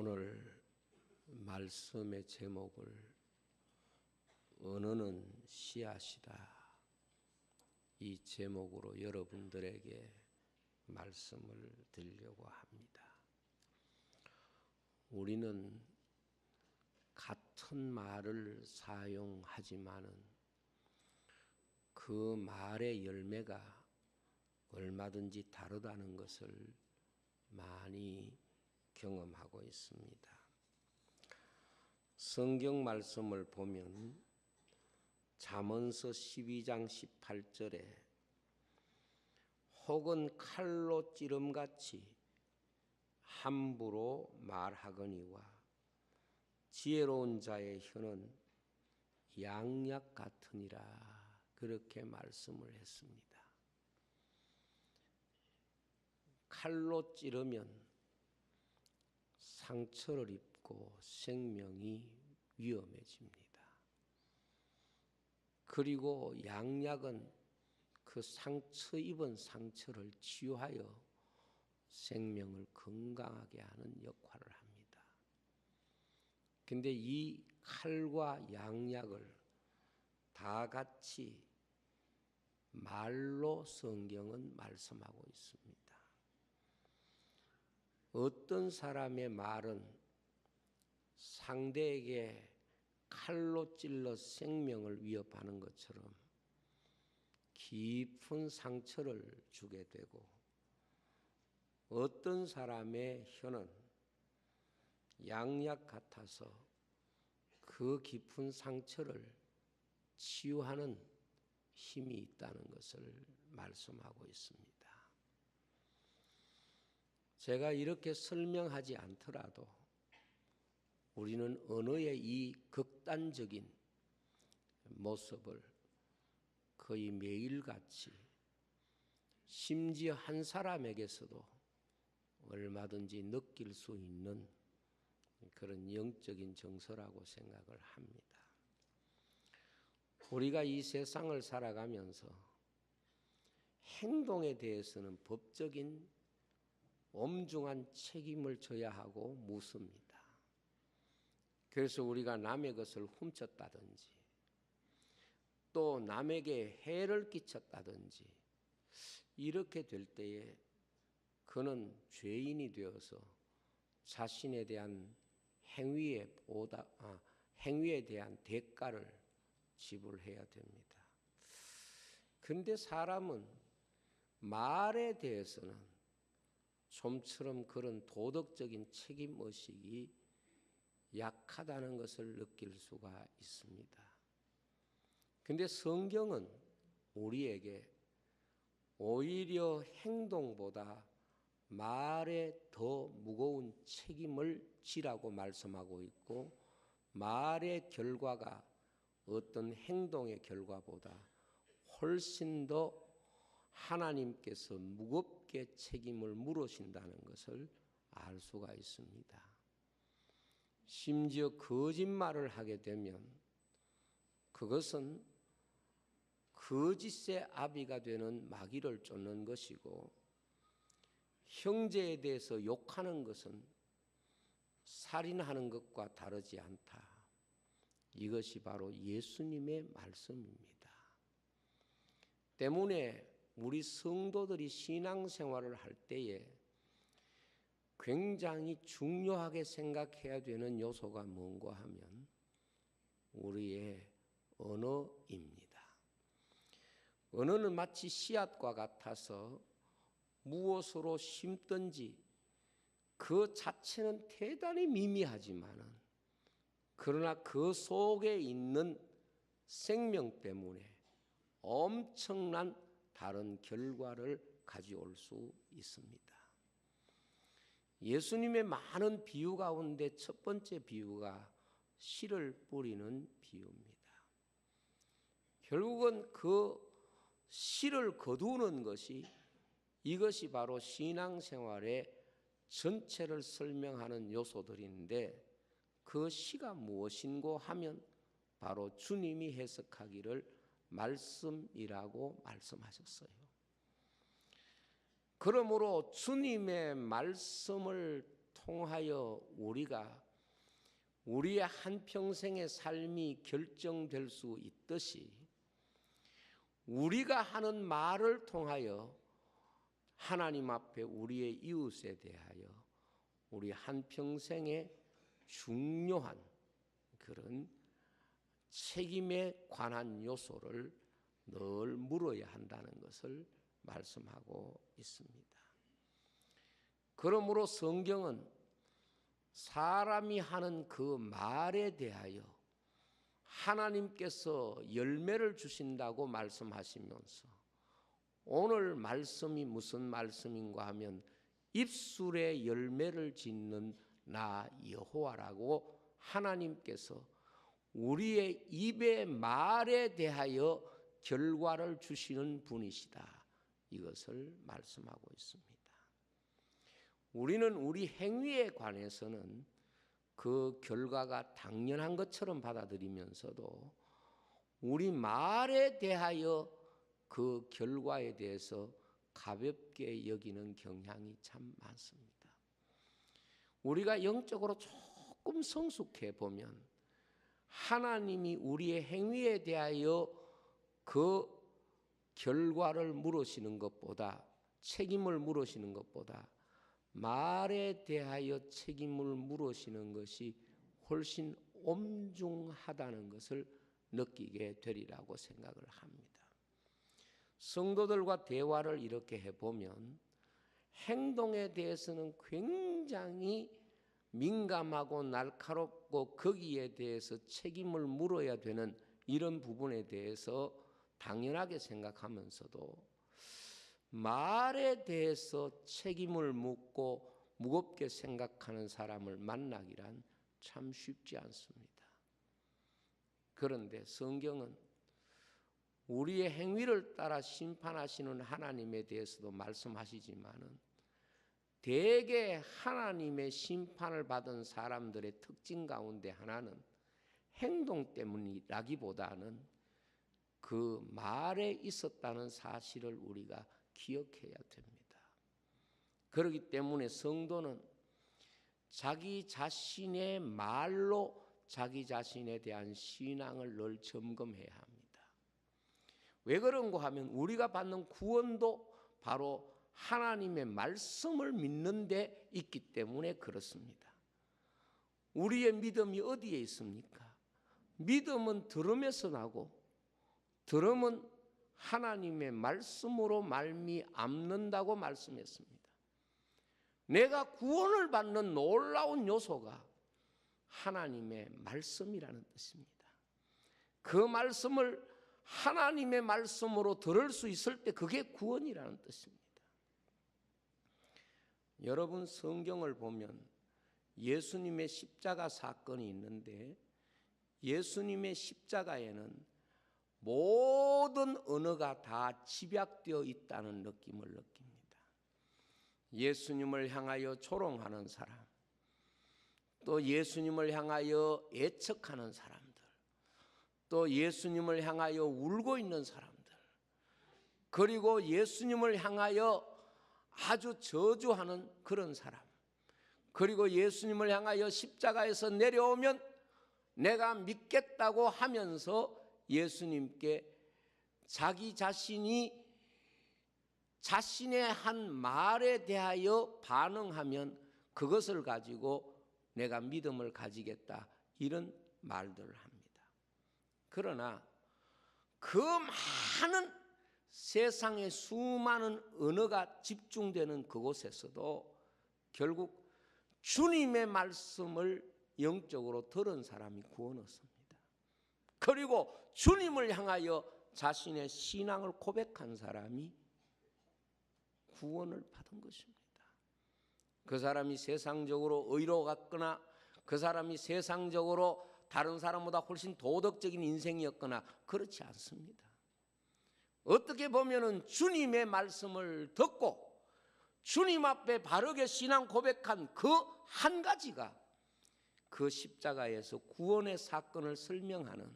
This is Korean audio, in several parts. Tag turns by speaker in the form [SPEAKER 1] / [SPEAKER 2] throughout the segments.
[SPEAKER 1] 오늘 말씀의 제목을 언어는 씨앗이다, 이 제목으로 여러분들에게 말씀을 드리려고 합니다. 우리는 같은 말을 사용하지만은 그 말의 열매가 얼마든지 다르다는 것을 많이 경험하고 있습니다. 성경 말씀을 보면 잠언서 12장 18절에 혹은 칼로 찌름같이 함부로 말하거니와 지혜로운 자의 혀는 양약 같으니라, 그렇게 말씀을 했습니다. 칼로 찌르면 상처를 입고 생명이 위험해집니다. 그리고 양약은 그 상처 입은 상처를 치유하여 생명을 건강하게 하는 역할을 합니다. 근데 이 칼과 양약을 다 같이 말로 성경은 말씀하고 있습니다. 어떤 사람의 말은 상대에게 칼로 찔러 생명을 위협하는 것처럼 깊은 상처를 주게 되고, 어떤 사람의 혀는 양약 같아서 그 깊은 상처를 치유하는 힘이 있다는 것을 말씀하고 있습니다. 제가 이렇게 설명하지 않더라도 우리는 언어의 이 극단적인 모습을 거의 매일같이, 심지어 한 사람에게서도 얼마든지 느낄 수 있는 그런 영적인 정서라고 생각을 합니다. 우리가 이 세상을 살아가면서 행동에 대해서는 법적인 엄중한 책임을 져야 하고 묻습니다. 그래서 우리가 남의 것을 훔쳤다든지 또 남에게 해를 끼쳤다든지 이렇게 될 때에 그는 죄인이 되어서 자신에 대한 행위에 대한 대가를 지불해야 됩니다. 그런데 사람은 말에 대해서는 좀처럼 그런 도덕적인 책임의식이 약하다는 것을 느낄 수가 있습니다. 그런데 성경은 우리에게 오히려 행동보다 말에 더 무거운 책임을 지라고 말씀하고 있고, 말의 결과가 어떤 행동의 결과보다 훨씬 더 하나님께서 무겁게 책임을 물으신다는 것을 알 수가 있습니다. 심지어 거짓말을 하게 되면 그것은 거짓의 아비가 되는 마귀를 쫓는 것이고, 형제에 대해서 욕하는 것은 살인하는 것과 다르지 않다. 이것이 바로 예수님의 말씀입니다. 때문에 우리 성도들이 신앙생활을 할 때에 굉장히 중요하게 생각해야 되는 요소가 뭔가 하면 우리의 언어입니다. 언어는 마치 씨앗과 같아서 무엇으로 심든지 그 자체는 대단히 미미하지만은, 그러나 그 속에 있는 생명 때문에 엄청난 다른 결과를 가져올 수 있습니다. 예수님의 많은 비유 가운데 첫 번째 비유가 씨를 뿌리는 비유입니다. 결국은 그 씨를 거두는 것이, 이것이 바로 신앙생활의 전체를 설명하는 요소들인데, 그 씨가 무엇인고 하면 바로 주님이 해석하기를 말씀이라고 말씀하셨어요. 그러므로 주님의 말씀을 통하여 우리의 한평생의 삶이 결정될 수 있듯이 우리가 하는 말을 통하여 하나님 앞에 우리의 이웃에 대하여 우리 한평생의 중요한 그런 책임에 관한 요소를 늘 물어야 한다는 것을 말씀하고 있습니다. 그러므로 성경은 사람이 하는 그 말에 대하여 하나님께서 열매를 주신다고 말씀하시면서 오늘 말씀이 무슨 말씀인가 하면 입술에 열매를 짓는 나 여호와라고 하나님께서 우리의 입의 말에 대하여 결과를 주시는 분이시다. 이것을 말씀하고 있습니다. 우리는 우리 행위에 관해서는 그 결과가 당연한 것처럼 받아들이면서도 우리 말에 대하여 그 결과에 대해서 가볍게 여기는 경향이 참 많습니다. 우리가 영적으로 조금 성숙해 보면 하나님이 우리의 행위에 대하여 그 결과를 물으시는 것보다, 책임을 물으시는 것보다 말에 대하여 책임을 물으시는 것이 훨씬 엄중하다는 것을 느끼게 되리라고 생각을 합니다. 성도들과 대화를 이렇게 해보면 행동에 대해서는 굉장히 민감하고 날카롭고 거기에 대해서 책임을 물어야 되는 이런 부분에 대해서 당연하게 생각하면서도 말에 대해서 책임을 묻고 무겁게 생각하는 사람을 만나기란 참 쉽지 않습니다. 그런데 성경은 우리의 행위를 따라 심판하시는 하나님에 대해서도 말씀하시지만은 대개 하나님의 심판을 받은 사람들의 특징 가운데 하나는 행동 때문이라기보다는 그 말에 있었다는 사실을 우리가 기억해야 됩니다. 그렇기 때문에 성도는 자기 자신의 말로 자기 자신에 대한 신앙을 늘 점검해야 합니다. 왜 그런가 하면 우리가 받는 구원도 바로 하나님의 말씀을 믿는 데 있기 때문에 그렇습니다. 우리의 믿음이 어디에 있습니까? 믿음은 들음에서 나고 들음은 하나님의 말씀으로 말미암는다고 말씀했습니다. 내가 구원을 받는 놀라운 요소가 하나님의 말씀이라는 뜻입니다. 그 말씀을 하나님의 말씀으로 들을 수 있을 때 그게 구원이라는 뜻입니다. 여러분 성경을 보면 예수님의 십자가 사건이 있는데 예수님의 십자가에는 모든 언어가 다 집약되어 있다는 느낌을 느낍니다. 예수님을 향하여 조롱하는 사람, 또 예수님을 향하여 애척하는 사람들, 또 예수님을 향하여 울고 있는 사람들, 그리고 예수님을 향하여 아주 저주하는 그런 사람, 그리고 예수님을 향하여 십자가에서 내려오면 내가 믿겠다고 하면서 예수님께 자기 자신이 자신의 한 말에 대하여 반응하면 그것을 가지고 내가 믿음을 가지겠다 이런 말들을 합니다. 그러나 그 많은 세상의 수많은 언어가 집중되는 그곳에서도 결국 주님의 말씀을 영적으로 들은 사람이 구원 얻습니다. 그리고 주님을 향하여 자신의 신앙을 고백한 사람이 구원을 받은 것입니다. 그 사람이 세상적으로 의로웠거나 그 사람이 세상적으로 다른 사람보다 훨씬 도덕적인 인생이었거나 그렇지 않습니다. 어떻게 보면은 주님의 말씀을 듣고 주님 앞에 바르게 신앙 고백한 그 한 가지가 그 십자가에서 구원의 사건을 설명하는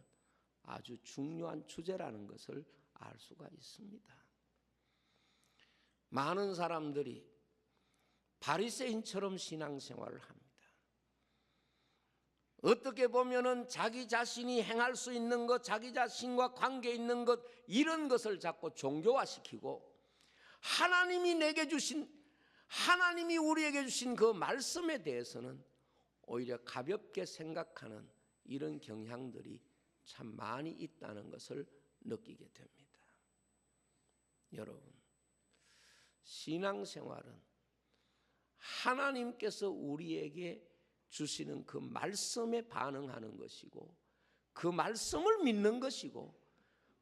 [SPEAKER 1] 아주 중요한 주제라는 것을 알 수가 있습니다. 많은 사람들이 바리새인처럼 신앙생활을 합니다. 어떻게 보면은 자기 자신이 행할 수 있는 것, 자기 자신과 관계 있는 것, 이런 것을 자꾸 종교화시키고 하나님이 내게 주신, 하나님이 우리에게 주신 그 말씀에 대해서는 오히려 가볍게 생각하는 이런 경향들이 참 많이 있다는 것을 느끼게 됩니다. 여러분, 신앙생활은 하나님께서 우리에게 주시는 그 말씀에 반응하는 것이고, 그 말씀을 믿는 것이고,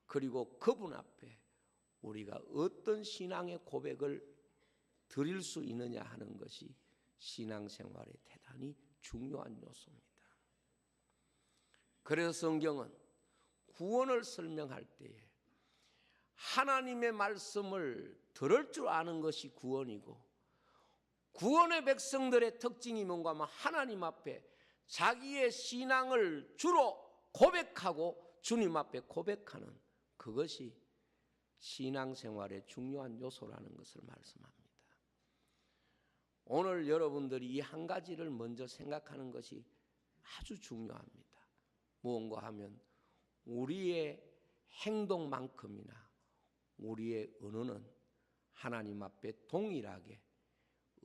[SPEAKER 1] 그리고 그분 앞에 우리가 어떤 신앙의 고백을 드릴 수 있느냐 하는 것이 신앙생활의 대단히 중요한 요소입니다. 그래서 성경은 구원을 설명할 때에 하나님의 말씀을 들을 줄 아는 것이 구원이고, 구원의 백성들의 특징이 뭔가 하면 하나님 앞에 자기의 신앙을 주로 고백하고 주님 앞에 고백하는 그것이 신앙생활의 중요한 요소라는 것을 말씀합니다. 오늘 여러분들이 이 한 가지를 먼저 생각하는 것이 아주 중요합니다. 무언가 하면 우리의 행동만큼이나 우리의 언어는 하나님 앞에 동일하게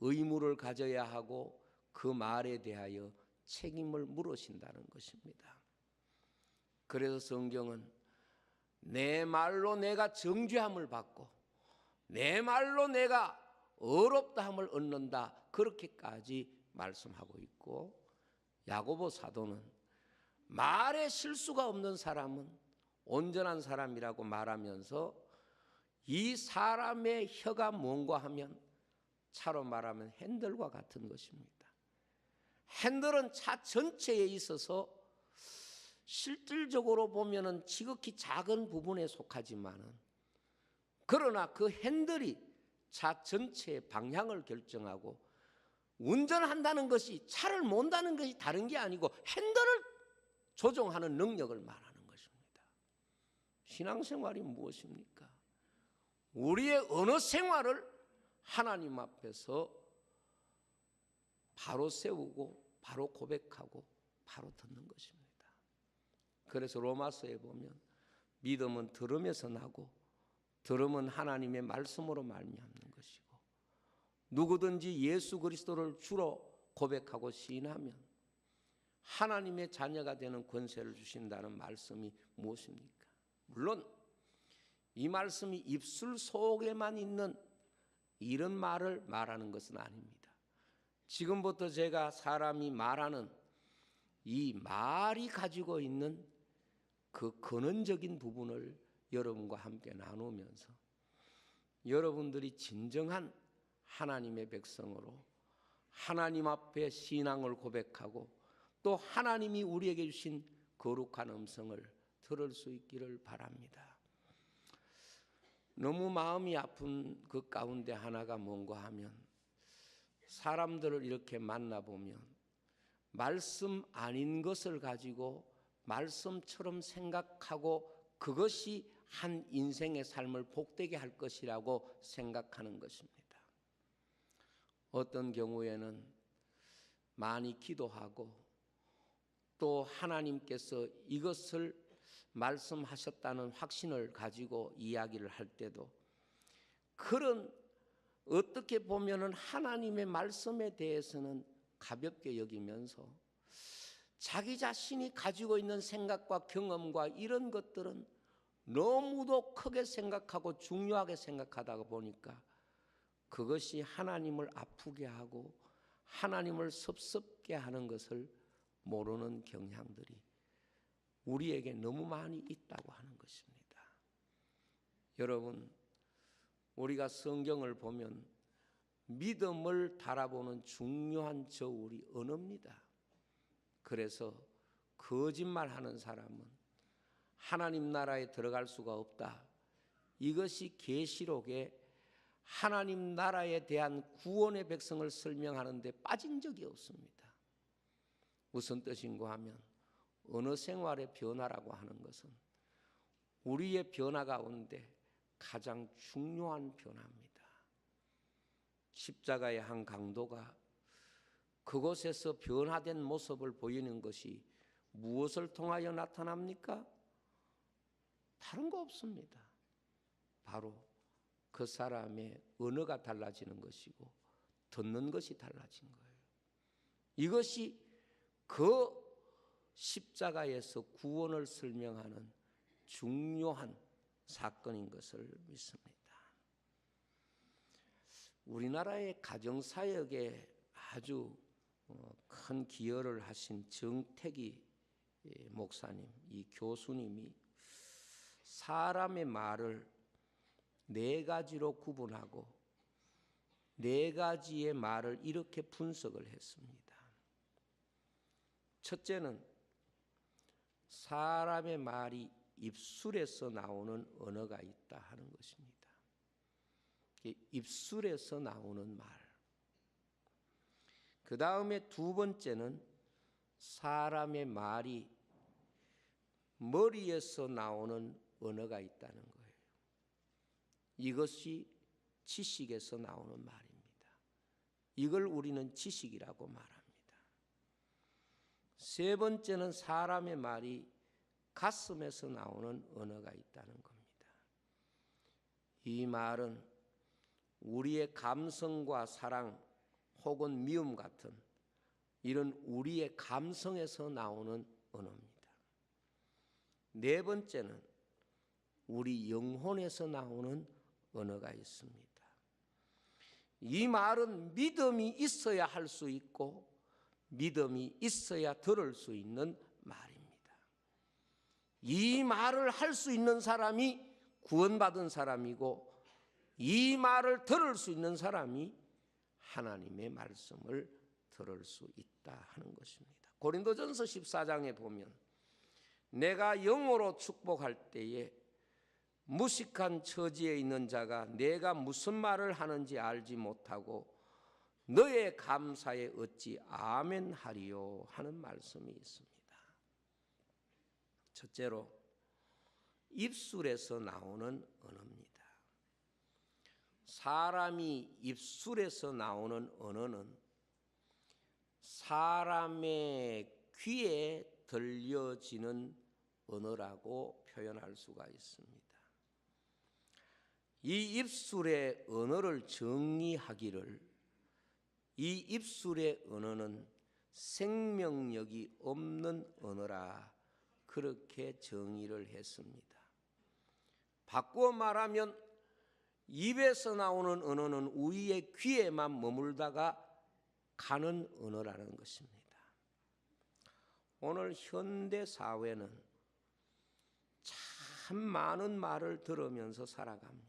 [SPEAKER 1] 의무를 가져야 하고 그 말에 대하여 책임을 물으신다는 것입니다. 그래서 성경은 내 말로 내가 정죄함을 받고 내 말로 내가 의롭다함을 얻는다, 그렇게까지 말씀하고 있고, 야고보 사도는 말에 실수가 없는 사람은 온전한 사람이라고 말하면서 이 사람의 혀가 뭔가 하면 차로 말하면 핸들과 같은 것입니다. 핸들은 차 전체에 있어서 실질적으로 보면은 지극히 작은 부분에 속하지만은, 그러나 그 핸들이 차 전체의 방향을 결정하고, 운전한다는 것이 차를 몬다는 것이 다른 게 아니고 핸들을 조종하는 능력을 말하는 것입니다. 신앙생활이 무엇입니까? 우리의 언어 생활을 하나님 앞에서 바로 세우고 바로 고백하고 바로 듣는 것입니다. 그래서 로마서에 보면 믿음은 들음에서 나고 들음은 하나님의 말씀으로 말미암는 것이고, 누구든지 예수 그리스도를 주로 고백하고 시인하면 하나님의 자녀가 되는 권세를 주신다는 말씀이 무엇입니까? 물론 이 말씀이 입술 속에만 있는 이런 말을 말하는 것은 아닙니다. 지금부터 제가 사람이 말하는 이 말이 가지고 있는 그 근원적인 부분을 여러분과 함께 나누면서 여러분들이 진정한 하나님의 백성으로 하나님 앞에 신앙을 고백하고 또 하나님이 우리에게 주신 거룩한 음성을 들을 수 있기를 바랍니다. 너무 마음이 아픈 그 가운데 하나가 뭔가 하면, 사람들을 이렇게 만나보면 말씀 아닌 것을 가지고 말씀처럼 생각하고 그것이 한 인생의 삶을 복되게 할 것이라고 생각하는 것입니다. 어떤 경우에는 많이 기도하고 또 하나님께서 이것을 말씀하셨다는 확신을 가지고 이야기를 할 때도 그런 어떻게 보면은 하나님의 말씀에 대해서는 가볍게 여기면서 자기 자신이 가지고 있는 생각과 경험과 이런 것들은 너무도 크게 생각하고 중요하게 생각하다 보니까 그것이 하나님을 아프게 하고 하나님을 섭섭게 하는 것을 모르는 경향들이 우리에게 너무 많이 있다고 하는 것입니다. 여러분, 우리가 성경을 보면 믿음을 달아보는 중요한 저울이 언어입니다. 그래서 거짓말하는 사람은 하나님 나라에 들어갈 수가 없다. 이것이 계시록에 하나님 나라에 대한 구원의 백성을 설명하는 데 빠진 적이 없습니다. 무슨 뜻인가 하면 언어 생활의 변화라고 하는 것은 우리의 변화 가운데 가장 중요한 변화입니다. 십자가의 한 강도가 그곳에서 변화된 모습을 보이는 것이 무엇을 통하여 나타납니까? 다른 거 없습니다. 바로 그 사람의 언어가 달라지는 것이고 듣는 것이 달라진 거예요. 이것이 그 십자가에서 구원을 설명하는 중요한 사건인 것을 믿습니다. 우리나라의 가정사역에 아주 큰 기여를 하신 정택이 목사님, 이 교수님이 사람의 말을 네 가지로 구분하고 네 가지의 말을 이렇게 분석을 했습니다. 첫째는 사람의 말이 입술에서 나오는 언어가 있다 하는 것입니다. 입술에서 나오는 말. 그 다음에 두 번째는 사람의 말이 머리에서 나오는 언어가 있다는 거예요. 이것이 지식에서 나오는 말입니다. 이걸 우리는 지식이라고 말합니다. 세 번째는 사람의 말이 가슴에서 나오는 언어가 있다는 겁니다. 이 말은 우리의 감성과 사랑 혹은 미움 같은 이런 우리의 감성에서 나오는 언어입니다. 네 번째는 우리 영혼에서 나오는 언어가 있습니다. 이 말은 믿음이 있어야 할 수 있고 믿음이 있어야 들을 수 있는 말입니다. 이 말을 할 수 있는 사람이 구원받은 사람이고 이 말을 들을 수 있는 사람이 하나님의 말씀을 들을 수 있다 하는 것입니다. 고린도전서 14장에 보면 내가 영으로 축복할 때에 무식한 처지에 있는 자가 내가 무슨 말을 하는지 알지 못하고 너의 감사에 어찌 아멘 하리요 하는 말씀이 있습니다. 첫째로 입술에서 나오는 언어입니다. 사람이 입술에서 나오는 언어는 사람의 귀에 들려지는 언어라고 표현할 수가 있습니다. 이 입술의 언어를 정리하기를 이 입술의 언어는 생명력이 없는 언어라 그렇게 정의를 했습니다. 바꾸어 말하면 입에서 나오는 언어는 우리의 귀에만 머물다가 가는 언어라는 것입니다. 오늘 현대 사회는 참 많은 말을 들으면서 살아갑니다.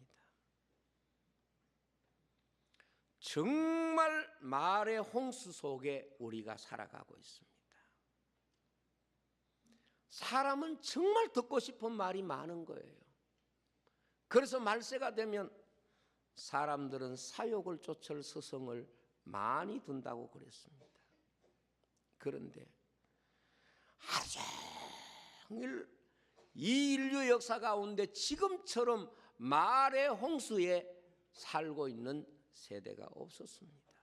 [SPEAKER 1] 정말 말의 홍수 속에 우리가 살아가고 있습니다. 사람은 정말 듣고 싶은 말이 많은 거예요. 그래서 말세가 되면 사람들은 사욕을 쫓을 스승을 많이 둔다고 그랬습니다. 그런데 하루 종일 이 인류 역사 가운데 지금처럼 말의 홍수에 살고 있는 세대가 없었습니다.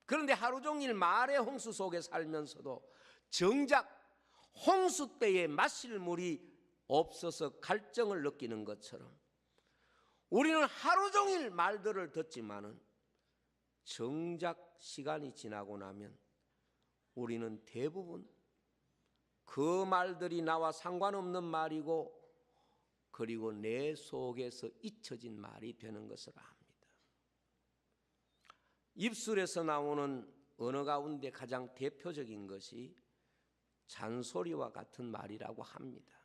[SPEAKER 1] 그런데 하루 종일 말의 홍수 속에 살면서도 정작 홍수 때에 마실 물이 없어서 갈증을 느끼는 것처럼 우리는 하루 종일 말들을 듣지만은 정작 시간이 지나고 나면 우리는 대부분 그 말들이 나와 상관없는 말이고 그리고 내 속에서 잊혀진 말이 되는 것을 압니다. 입술에서 나오는 언어 가운데 가장 대표적인 것이 잔소리와 같은 말이라고 합니다.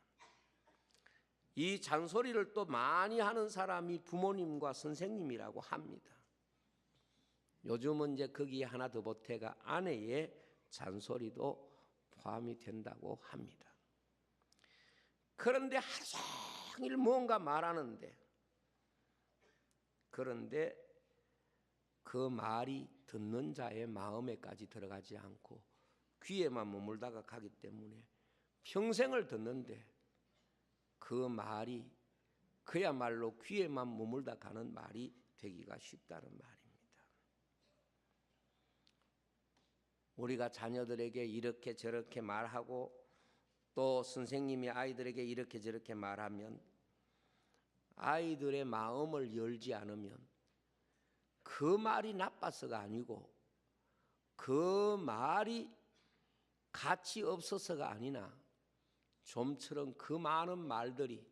[SPEAKER 1] 이 잔소리를 또 많이 하는 사람이 부모님과 선생님이라고 합니다. 요즘은 이제 거기에 하나 더 보태가 아내의 잔소리도 포함이 된다고 합니다. 그런데 하루 종일 뭔가 말하는데 그런데 그 말이 듣는 자의 마음에까지 들어가지 않고 귀에만 머물다가 가기 때문에 평생을 듣는데 그 말이 그야말로 귀에만 머물다 가는 말이 되기가 쉽다는 말입니다. 우리가 자녀들에게 이렇게 저렇게 말하고 또 선생님이 아이들에게 이렇게 저렇게 말하면 아이들의 마음을 열지 않으면 그 말이 나빠서가 아니고 그 말이 가치 없어서가 아니나 좀처럼 그 많은 말들이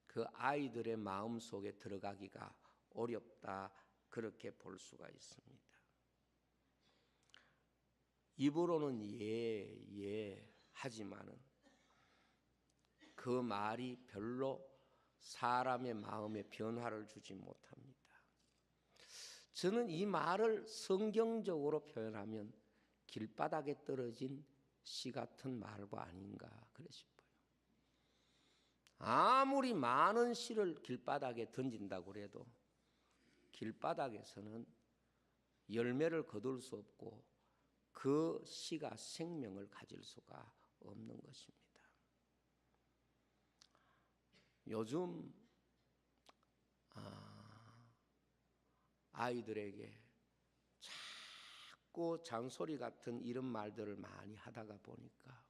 [SPEAKER 1] 그 아이들의 마음 속에 들어가기가 어렵다, 그렇게 볼 수가 있습니다. 입으로는 예 하지만은 그 말이 별로 사람의 마음에 변화를 주지 못합니다. 저는 이 말을 성경적으로 표현하면 길바닥에 떨어진 씨 같은 말과 아닌가 그래 싶어요. 아무리 많은 씨를 길바닥에 던진다고 해도 길바닥에서는 열매를 거둘 수 없고 그 씨가 생명을 가질 수가 없는 것입니다. 요즘 아이들에게 자꾸 잔소리 같은 이런 말들을 많이 하다가 보니까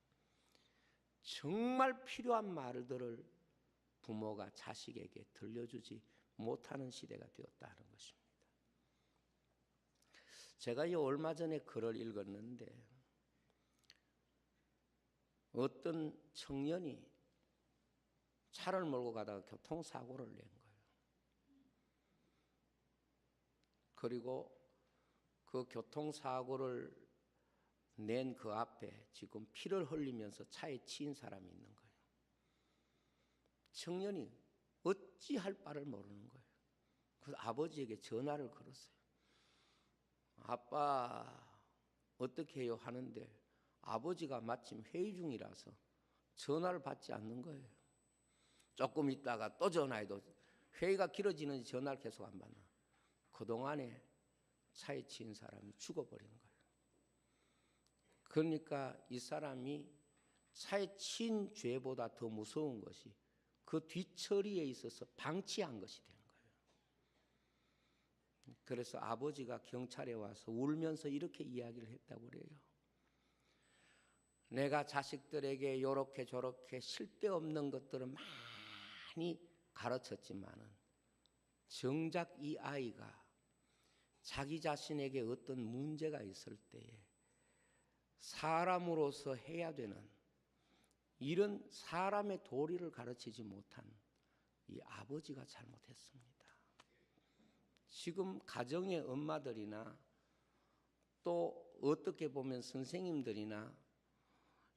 [SPEAKER 1] 정말 필요한 말들을 부모가 자식에게 들려주지 못하는 시대가 되었다는 것입니다. 제가 얼마 전에 글을 읽었는데 어떤 청년이 차를 몰고 가다가 교통사고를 낸 거예요. 그리고 그 교통사고를 낸 그 앞에 지금 피를 흘리면서 차에 치인 사람이 있는 거예요. 청년이 어찌할 바를 모르는 거예요. 그래서 아버지에게 전화를 걸었어요. 아빠 어떻게 해요 하는데 아버지가 마침 회의 중이라서 전화를 받지 않는 거예요. 조금 있다가 또 전화해도 회의가 길어지는지 전화를 계속 안 받나. 그동안에 차에 치인 사람이 죽어버린 거예요. 그러니까 이 사람이 차에 치인 죄보다 더 무서운 것이 그 뒤처리에 있어서 방치한 것이 된 거예요. 그래서 아버지가 경찰에 와서 울면서 이렇게 이야기를 했다고 그래요. 내가 자식들에게 요렇게 저렇게 쓸데없는 것들을 많이 가르쳤지만은 정작 이 아이가 자기 자신에게 어떤 문제가 있을 때에 사람으로서 해야 되는 이런 사람의 도리를 가르치지 못한 이 아버지가 잘못했습니다. 지금 가정의 엄마들이나 또 어떻게 보면 선생님들이나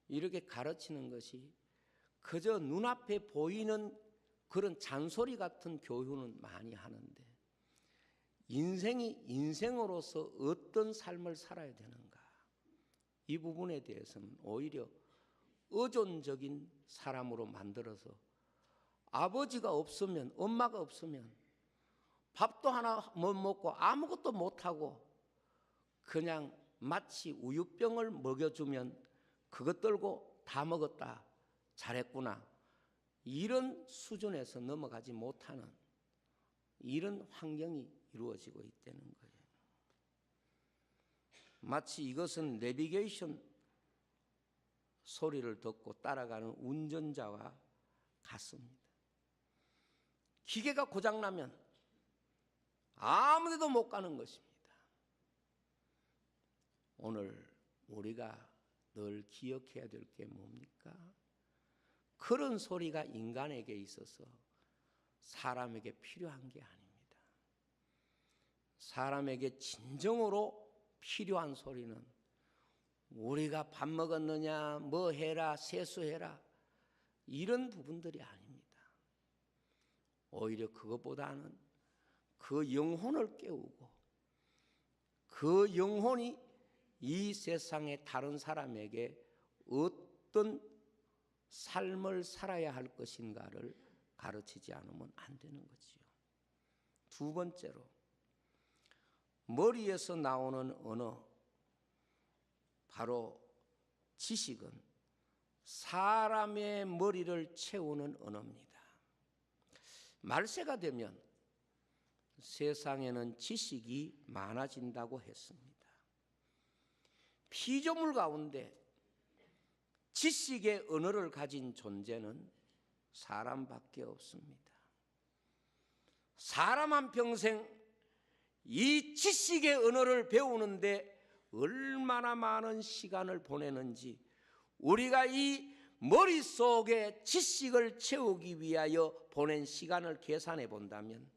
[SPEAKER 1] 이렇게 가르치는 것이 그저 눈앞에 보이는 그런 잔소리 같은 교훈은 많이 하는데 인생이 인생으로서 어떤 삶을 살아야 되는가, 이 부분에 대해서는 오히려 의존적인 사람으로 만들어서 아버지가 없으면, 엄마가 없으면 밥도 하나 못 먹고 아무것도 못하고 그냥 마치 우유병을 먹여주면 그것 들고 다 먹었다, 잘했구나, 이런 수준에서 넘어가지 못하는 이런 환경이 이루어지고 있다는 거예요. 마치 이것은 내비게이션 소리를 듣고 따라가는 운전자와 같습니다. 기계가 고장나면 아무 데도 못 가는 것입니다. 오늘 우리가 늘 기억해야 될 게 뭡니까? 그런 소리가 인간에게 있어서 사람에게 필요한 게 아닙니다. 사람에게 진정으로 필요한 소리는 우리가 밥 먹었느냐, 뭐 해라, 세수해라, 이런 부분들이 아닙니다. 오히려 그것보다는 그 영혼을 깨우고 그 영혼이 이 세상의 다른 사람에게 어떤 삶을 살아야 할 것인가를 가르치지 않으면 안 되는 거지요. 두 번째로, 머리에서 나오는 언어, 바로 지식은 사람의 머리를 채우는 언어입니다. 말세가 되면 세상에는 지식이 많아진다고 했습니다. 피조물 가운데 지식의 언어를 가진 존재는 사람밖에 없습니다. 사람 한평생 이 지식의 언어를 배우는데 얼마나 많은 시간을 보내는지, 우리가 이 머릿속에 지식을 채우기 위하여 보낸 시간을 계산해 본다면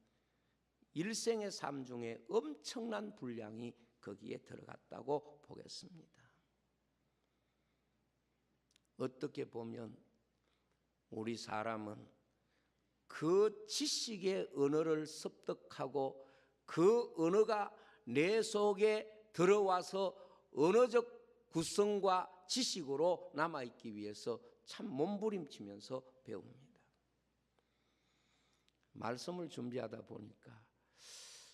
[SPEAKER 1] 일생의 삶 중에 엄청난 분량이 거기에 들어갔다고 보겠습니다. 어떻게 보면 우리 사람은 그 지식의 언어를 습득하고 그 언어가 내 속에 들어와서 언어적 구성과 지식으로 남아있기 위해서 참 몸부림치면서 배웁니다. 말씀을 준비하다 보니까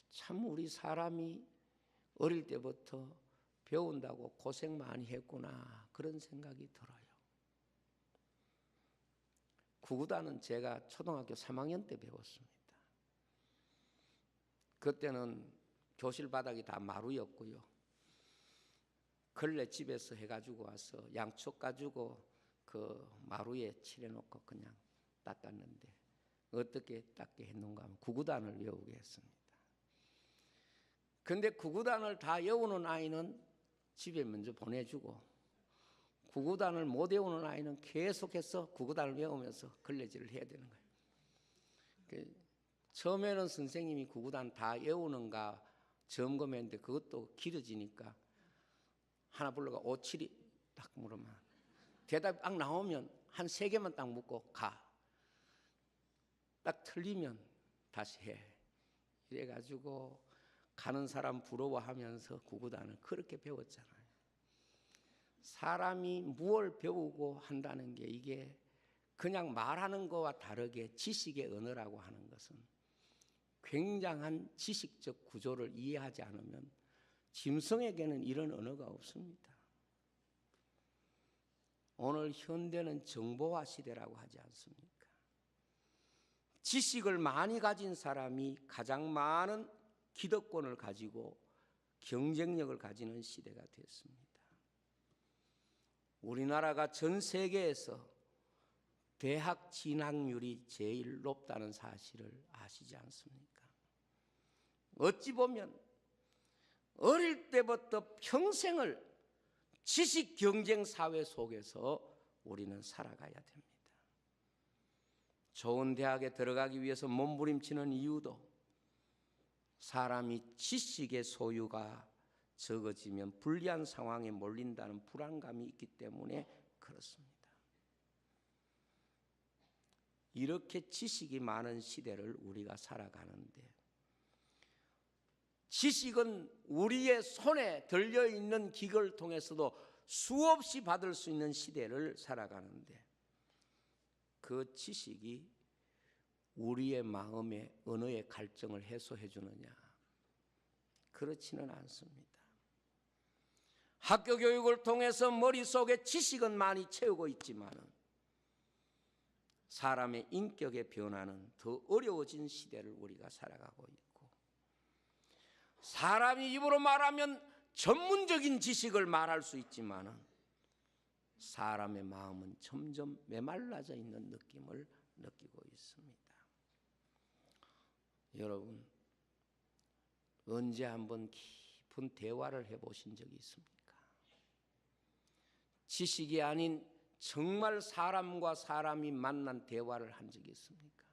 [SPEAKER 1] 참 우리 사람이 어릴 때부터 배운다고 고생 많이 했구나, 그런 생각이 들어요. 구구단은 제가 초등학교 3학년 때 배웠습니다. 그때는 교실 바닥이 다 마루였고요. 걸레 집에서 해가지고 와서 양초 가지고 그 마루에 칠해놓고 그냥 닦았는데, 어떻게 닦게 했는가 하면 구구단을 외우게 했습니다. 근데 구구단을 다 외우는 아이는 집에 먼저 보내주고, 구구단을 못 외우는 아이는 계속해서 구구단을 외우면서 걸레질을 해야 되는 거예요. 처음에는 선생님이 구구단 다 외우는가 점검했는데 그것도 길어지니까 하나 불러가 5, 7이 딱 물으면 대답이 딱 나오면 한 3개만 딱 묻고 가. 딱 틀리면 다시 해. 이래가지고 가는 사람 부러워하면서 구구단을 그렇게 배웠잖아요. 사람이 무엇을 배우고 한다는 게 이게 그냥 말하는 거와 다르게 지식의 언어라고 하는 것은 굉장한 지식적 구조를 이해하지 않으면 짐승에게는 이런 언어가 없습니다. 오늘 현대는 정보화 시대라고 하지 않습니까? 지식을 많이 가진 사람이 가장 많은 기득권을 가지고 경쟁력을 가지는 시대가 됐습니다. 우리나라가 전 세계에서 대학 진학률이 제일 높다는 사실을 아시지 않습니까? 어찌 보면 어릴 때부터 평생을 지식 경쟁 사회 속에서 우리는 살아가야 됩니다. 좋은 대학에 들어가기 위해서 몸부림치는 이유도 사람이 지식의 소유가 적어지면 불리한 상황에 몰린다는 불안감이 있기 때문에 그렇습니다. 이렇게 지식이 많은 시대를 우리가 살아가는데, 지식은 우리의 손에 들려있는 기계를 통해서도 수없이 받을 수 있는 시대를 살아가는데, 그 지식이 우리의 마음의 언어의 갈증을 해소해 주느냐? 그렇지는 않습니다. 학교 교육을 통해서 머릿속에 지식은 많이 채우고 있지만 사람의 인격의 변화는 더 어려워진 시대를 우리가 살아가고 있고, 사람이 입으로 말하면 전문적인 지식을 말할 수 있지만 사람의 마음은 점점 메말라져 있는 느낌을 느끼고 있습니다. 여러분, 언제 한번 깊은 대화를 해보신 적이 있습니까? 지식이 아닌 정말 사람과 사람이 만난 대화를 한 적이 있습니까?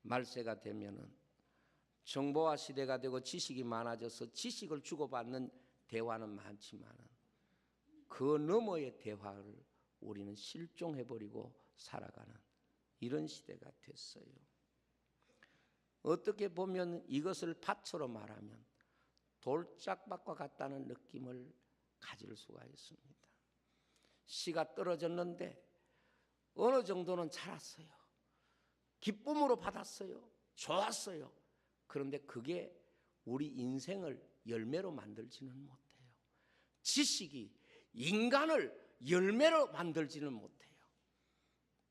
[SPEAKER 1] 말세가 되면은 정보화 시대가 되고 지식이 많아져서 지식을 주고받는 대화는 많지만 그 너머의 대화를 우리는 실종해버리고 살아가는 이런 시대가 됐어요. 어떻게 보면 이것을 밭으로 말하면 돌짝밭과 같다는 느낌을 가질 수가 있습니다. 씨가 떨어졌는데 어느 정도는 자랐어요. 기쁨으로 받았어요. 좋았어요. 그런데 그게 우리 인생을 열매로 만들지는 못해요. 지식이 인간을 열매로 만들지는 못해요.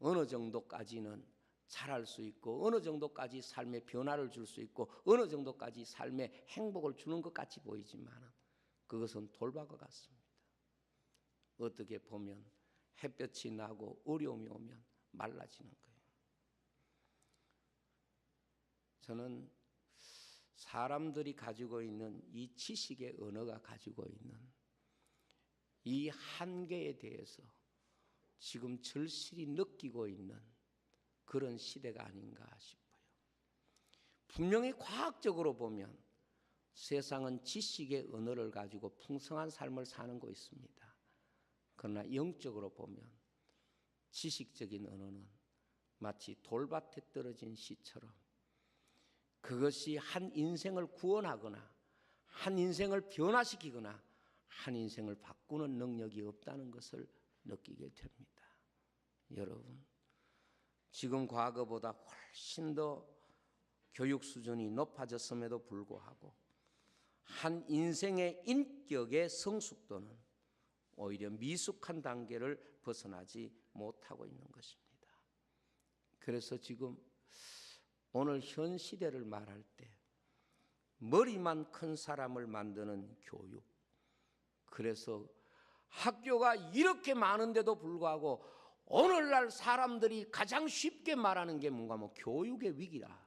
[SPEAKER 1] 어느 정도까지는 자랄 수 있고, 어느 정도까지 삶의 변화를 줄 수 있고, 어느 정도까지 삶의 행복을 주는 것 같이 보이지만 그것은 돌밭과 같습니다. 어떻게 보면 햇볕이 나고 어려움이 오면 말라지는 거예요. 저는 사람들이 가지고 있는 이 지식의 언어가 가지고 있는 이 한계에 대해서 지금 절실히 느끼고 있는 그런 시대가 아닌가 싶어요. 분명히 과학적으로 보면 세상은 지식의 언어를 가지고 풍성한 삶을 사는 거 있습니다. 그러나 영적으로 보면 지식적인 언어는 마치 돌밭에 떨어진 씨처럼 그것이 한 인생을 구원하거나 한 인생을 변화시키거나 한 인생을 바꾸는 능력이 없다는 것을 느끼게 됩니다. 여러분, 지금 과거보다 훨씬 더 교육 수준이 높아졌음에도 불구하고 한 인생의 인격의 성숙도는 오히려 미숙한 단계를 벗어나지 못하고 있는 것입니다. 그래서 지금 오늘 현 시대를 말할 때 머리만 큰 사람을 만드는 교육, 그래서 학교가 이렇게 많은데도 불구하고 오늘날 사람들이 가장 쉽게 말하는 게 뭔가 교육의 위기라.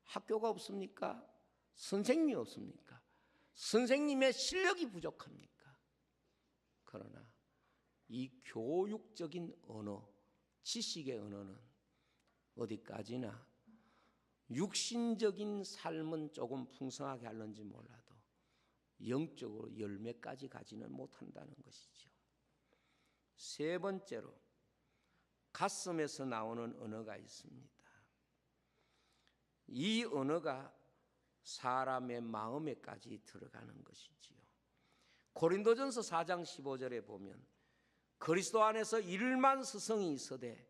[SPEAKER 1] 학교가 없습니까? 선생님이 없습니까? 선생님의 실력이 부족합니까? 그러나 이 교육적인 언어, 지식의 언어는 어디까지나 육신적인 삶은 조금 풍성하게 하는지 몰라도 영적으로 열매까지 가지는 못한다는 것이죠. 세 번째로 가슴에서 나오는 언어가 있습니다. 이 언어가 사람의 마음에까지 들어가는 것이지요. 고린도전서 4장 15절에 보면 그리스도 안에서 1만 스승이 있으되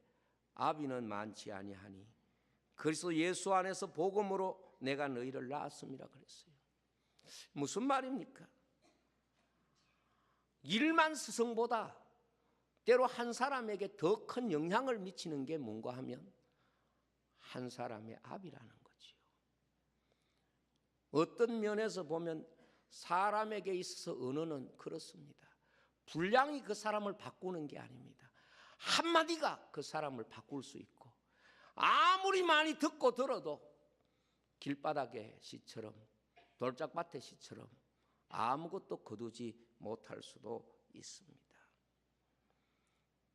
[SPEAKER 1] 아비는 많지 아니하니 그리스도 예수 안에서 복음으로 내가 너희를 낳았음이라 그랬어요. 무슨 말입니까? 1만 스승보다 때로 한 사람에게 더 큰 영향을 미치는 게 뭔가 하면 한 사람의 아비라는 거지요. 어떤 면에서 보면 사람에게 있어서 언어는 그렇습니다. 분량이 그 사람을 바꾸는 게 아닙니다. 한마디가 그 사람을 바꿀 수 있고 아무리 많이 듣고 들어도 길바닥의 시처럼 돌짝밭의 시처럼 아무것도 거두지 못할 수도 있습니다.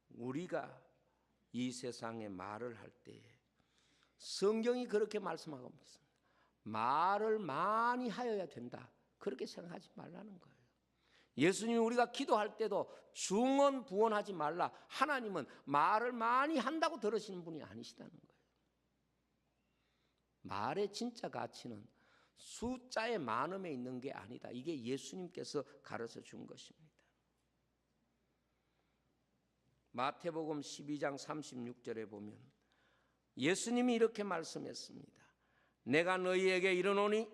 [SPEAKER 1] 우리가 이 세상에 말을 할 때 성경이 그렇게 말씀하고 있습니다. 말을 많이 하여야 된다. 그렇게 생각하지 말라는 거예요. 예수님이 우리가 기도할 때도 중언부언하지 말라. 하나님은 말을 많이 한다고 들으시는 분이 아니시다는 거예요. 말의 진짜 가치는 숫자의 많음에 있는 게 아니다. 이게 예수님께서 가르쳐 준 것입니다. 마태복음 12장 36절에 보면 예수님이 이렇게 말씀했습니다. 내가 너희에게 이르노니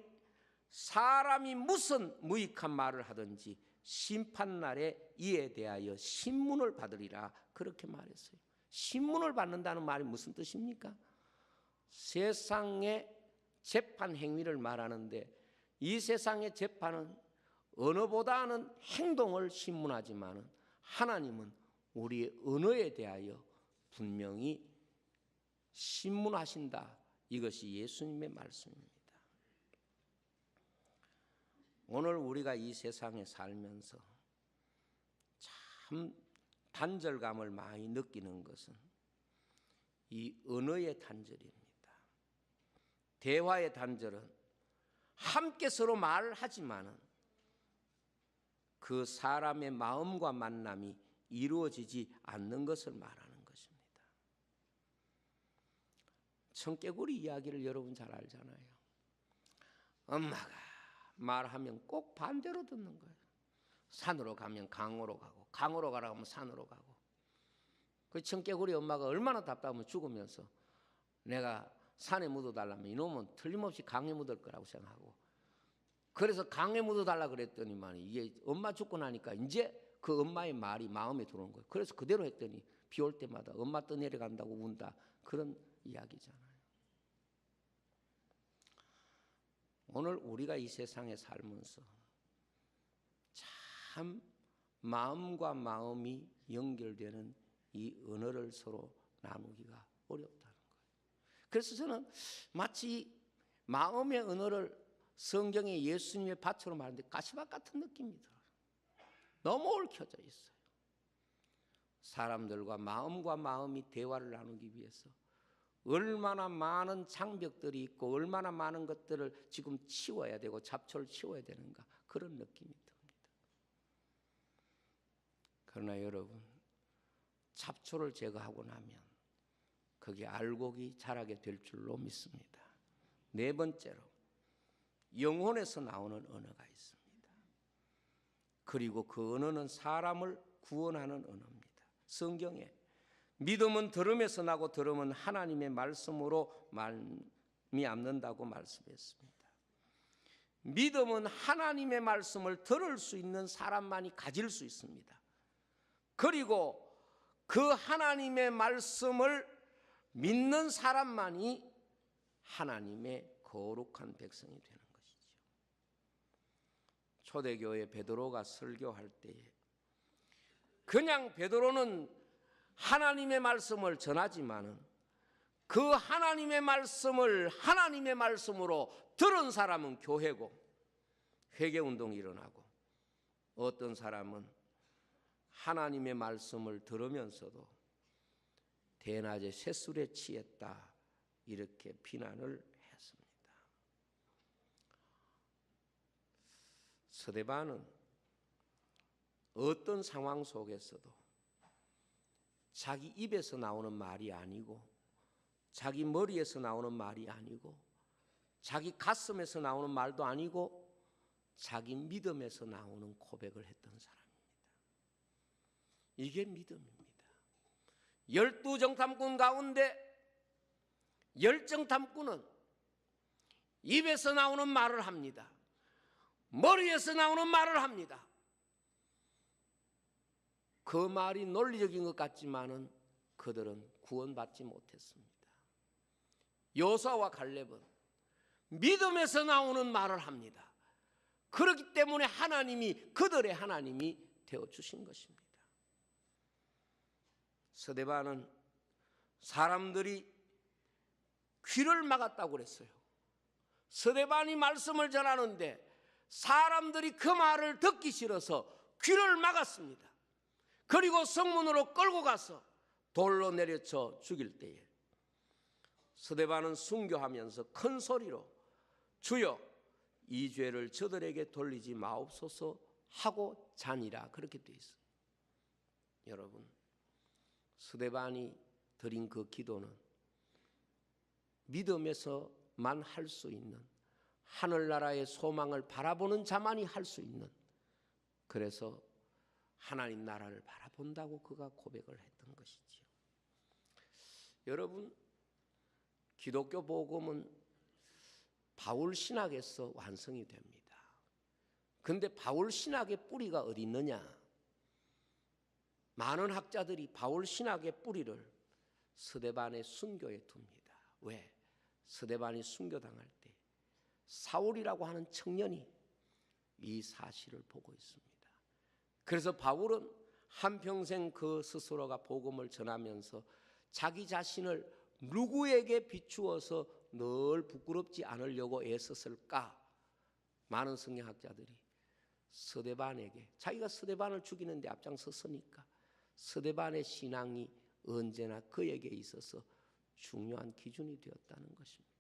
[SPEAKER 1] 사람이 무슨 무익한 말을 하든지 심판날에 이에 대하여 신문을 받으리라. 그렇게 말했어요. 신문을 받는다는 말이 무슨 뜻입니까? 세상의 재판 행위를 말하는데 이 세상의 재판은 언어보다는 행동을 신문하지만 하나님은 우리의 언어에 대하여 분명히 신문하신다. 이것이 예수님의 말씀입니다. 오늘 우리가 이 세상에 살면서 참 단절감을 많이 느끼는 것은 이 언어의 단절입니다. 대화의 단절은 함께 서로 말을 하지만은 그 사람의 마음과 만남이 이루어지지 않는 것을 말하는 것입니다. 청개구리 이야기를 여러분 잘 알잖아요. 엄마가 말하면 꼭 반대로 듣는 거예요. 산으로 가면 강으로 가고 강으로 가라고 하면 산으로 가고. 그 청개구리 엄마가 얼마나 답답하면 죽으면서 내가 산에 묻어달라면 이놈은 틀림없이 강에 묻을 거라고 생각하고 그래서 강에 묻어달라 그랬더니만 이게 엄마 죽고 나니까 이제 그 엄마의 말이 마음에 들어오는 거예요. 그래서 그대로 했더니 비 올 때마다 엄마 떠내려간다고 운다. 그런 이야기잖아요. 오늘 우리가 이 세상에 살면서 참 마음과 마음이 연결되는 이 언어를 서로 나누기가 어렵다는 거예요. 그래서 저는 마치 마음의 언어를 성경에 예수님의 밭으로 말하는데 가시밭 같은 느낌이 들어요. 너무 얽혀져 있어요. 사람들과 마음이 대화를 나누기 위해서 얼마나 많은 장벽들이 있고 얼마나 많은 것들을 지금 치워야 되고 잡초를 치워야 되는가, 그런 느낌이 듭니다. 그러나 여러분, 잡초를 제거하고 나면 그게 알곡이 자라게 될 줄로 믿습니다. 네 번째로 영혼에서 나오는 언어가 있습니다. 그리고 그 언어는 사람을 구원하는 언어입니다. 성경에 믿음은 들음에서 나고 들음은 하나님의 말씀으로 말미암는다고 말씀했습니다. 믿음은 하나님의 말씀을 들을 수 있는 사람만이 가질 수 있습니다. 그리고 그 하나님의 말씀을 믿는 사람만이 하나님의 거룩한 백성이 되는 것이죠. 초대교회 베드로가 설교할 때에 그냥 베드로는 하나님의 말씀을 전하지만은 그 하나님의 말씀을 하나님의 말씀으로 들은 사람은 교회고 회개운동이 일어나고, 어떤 사람은 하나님의 말씀을 들으면서도 대낮에 쇳술에 취했다 이렇게 비난을 했습니다. 스데반은 어떤 상황 속에서도 자기 입에서 나오는 말이 아니고 자기 머리에서 나오는 말이 아니고 자기 가슴에서 나오는 말도 아니고 자기 믿음에서 나오는 고백을 했던 사람입니다. 이게 믿음입니다. 12정탐꾼 가운데 열정탐꾼은 입에서 나오는 말을 합니다. 머리에서 나오는 말을 합니다. 그 말이 논리적인 것 같지만은 그들은 구원받지 못했습니다. 여호수아와 갈렙은 믿음에서 나오는 말을 합니다. 그렇기 때문에 하나님이 그들의 하나님이 되어 주신 것입니다. 스데반은 사람들이 귀를 막았다고 그랬어요. 스데반이 말씀을 전하는데 사람들이 그 말을 듣기 싫어서 귀를 막았습니다. 그리고 성문으로 끌고 가서 돌로 내려쳐 죽일 때에 스데반은 순교하면서 큰 소리로 주여 이 죄를 저들에게 돌리지 마옵소서 하고 자니라, 그렇게 되어 있어요. 여러분, 스데반이 드린 그 기도는 믿음에서만 할 수 있는, 하늘나라의 소망을 바라보는 자만이 할 수 있는, 그래서 하나님 나라를 바라본다고 그가 고백을 했던 것이지요. 여러분, 기독교 복음은 바울 신학에서 완성이 됩니다. 그런데 바울 신학의 뿌리가 어디 있느냐? 많은 학자들이 바울 신학의 뿌리를 스데반의 순교에 둡니다. 왜? 스데반이 순교당할 때 사울이라고 하는 청년이 이 사실을 보고 있습니다. 그래서 바울은 한평생 그 스스로가 복음을 전하면서 자기 자신을 누구에게 비추어서 늘 부끄럽지 않으려고 애썼을까? 많은 성경학자들이 스데반에게, 자기가 스데반을 죽이는데 앞장섰으니까 스데반의 신앙이 언제나 그에게 있어서 중요한 기준이 되었다는 것입니다.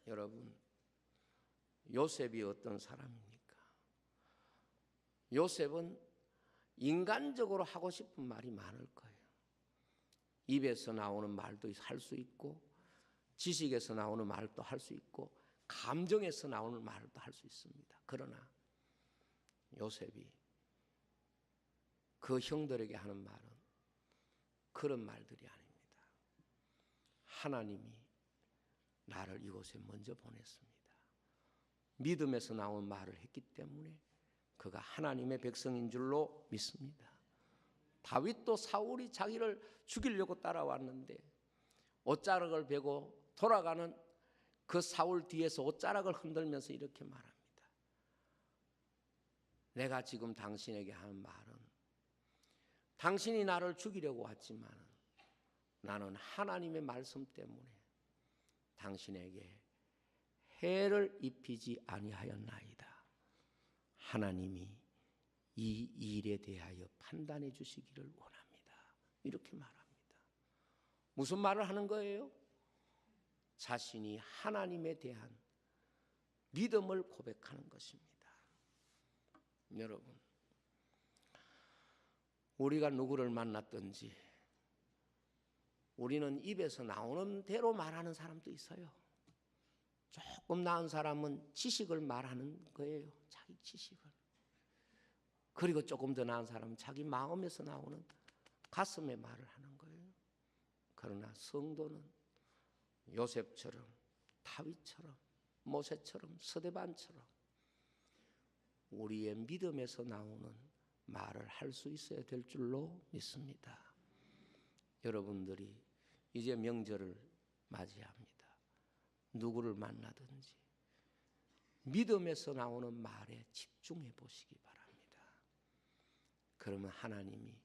[SPEAKER 1] 여러분, 요셉이 어떤 사람입니까? 요셉은 인간적으로 하고 싶은 말이 많을 거예요. 입에서 나오는 말도 할 수 있고, 지식에서 나오는 말도 할 수 있고, 감정에서 나오는 말도 할 수 있습니다. 그러나 요셉이 그 형들에게 하는 말은 그런 말들이 아닙니다. 하나님이 나를 이곳에 먼저 보냈습니다. 믿음에서 나온 말을 했기 때문에 그가 하나님의 백성인 줄로 믿습니다. 다윗도 사울이 자기를 죽이려고 따라왔는데 옷자락을 베고 돌아가는 그 사울 뒤에서 옷자락을 흔들면서 이렇게 말합니다. 내가 지금 당신에게 하는 말은 당신이 나를 죽이려고 왔지만 나는 하나님의 말씀 때문에 당신에게 해를 입히지 아니하였나이다. 하나님이 이 일에 대하여 판단해 주시기를 원합니다. 이렇게 말합니다. 무슨 말을 하는 거예요? 자신이 하나님에 대한 믿음을 고백하는 것입니다. 여러분, 우리가 누구를 만났든지 우리는 입에서 나오는 대로 말하는 사람도 있어요. 조금 나은 사람은 지식을 말하는 거예요. 자기 지식을. 그리고 조금 더 나은 사람은 자기 마음에서 나오는 가슴의 말을 하는 거예요. 그러나 성도는 요셉처럼, 다윗처럼, 모세처럼, 스데반처럼 우리의 믿음에서 나오는 말을 할 수 있어야 될 줄로 믿습니다. 여러분들이 이제 명절을 맞이합니다. 누구를 만나든지 믿음에서 나오는 말에 집중해 보시기 바랍니다. 그러면 하나님이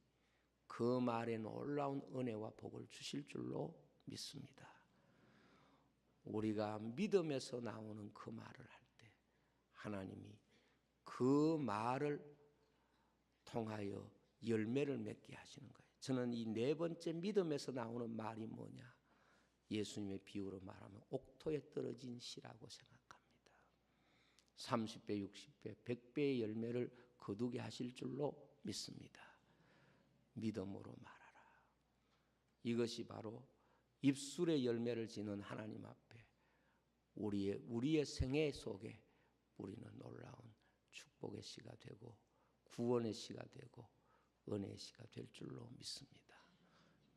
[SPEAKER 1] 그 말에 놀라운 은혜와 복을 주실 줄로 믿습니다. 우리가 믿음에서 나오는 그 말을 할 때 하나님이 그 말을 통하여 열매를 맺게 하시는 거예요. 저는 이 네 번째 믿음에서 나오는 말이 뭐냐? 예수님의 비유로 말하면 옥토에 떨어진 씨라고 생각합니다. 30배, 60배, 100배의 열매를 거두게 하실 줄로 믿습니다. 믿음으로 말하라. 이것이 바로 입술의 열매를 지는 하나님 앞에 우리의 생애 속에 우리는 놀라운 축복의 씨가 되고 구원의 씨가 되고 은혜의 씨가 될 줄로 믿습니다.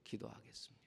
[SPEAKER 1] 기도하겠습니다.